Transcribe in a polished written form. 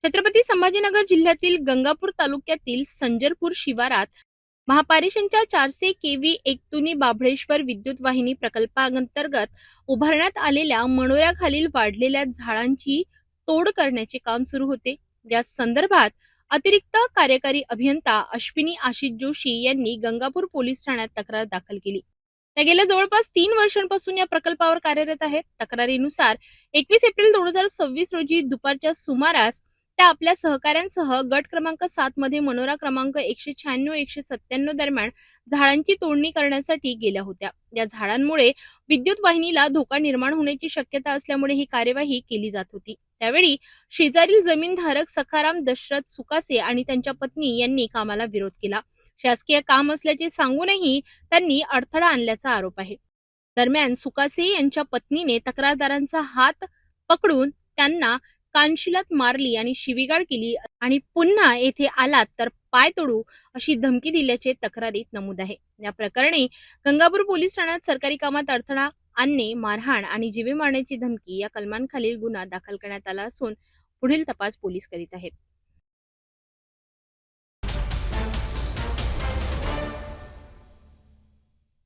छत्रपती संभाजीनगर जिल्ह्यातील गंगापूर तालुक्यातील संजरपूर शिवारात महापारेषणच्या 400 केव्ही एकतुनी बाभळेश्वर विद्युत वाहिनी प्रकल्पांतर्गत उभारण्यात आलेल्या मनोऱ्याखालील वाढलेल्या झाडांची तोड करण्याचे काम सुरू होते। या संदर्भात अतिरिक्त कार्यकारी अभियंता अश्विनी आशिष जोशी यांनी गंगापूर पोलीस ठाण्यात तक्रार दाखल केली। त्या गेल्या जवळपास 3 वर्षांपासून या प्रकल्पावर कार्यरत आहेत। तक्रारीनुसार 21 एप्रिल 2026 रोजी दुपारच्या सुमारास त्या आपल्या सहकाऱ्यांसह गट क्रमांक 7 मध्ये मनोरा क्रमांक 196-197 दरम्यान झाडांची तोडणी करण्यासाठी गेल्या होत्या। या झाडांमुळे विद्युत वाहिनीला धोका निर्माण होण्याची शक्यता असल्यामुळे ही कार्यवाही केली जात होती। त्यावेळी शेजारील जमीनधारक सखाराम दशरथ सुकासे आणि त्यांच्या पत्नी यांनी कामाला विरोध केला। शासकीय काम असल्याचे सांगूनही त्यांनी अडथळा आणल्याचा आरोप आहे। दरम्यान सुकासे यांच्या पत्नीने तक्रारदारांचा हात पकडून त्यांना कानशिलात मारली आणि शिवीगाळ केली आणि पुन्हा येथे आलात तर पाय तोडू अशी धमकी दिल्याचे तक्रारीत नमूद आहे। या प्रकरणी गंगापूर पोलीस ठाण्यात सरकारी कामात अडथळा आणणे, मारहाण आणि जीवे मारण्याची धमकी या कलमांखालील गुन्हा दाखल करण्यात आला असून पुढील तपास पोलीस करीत आहेत।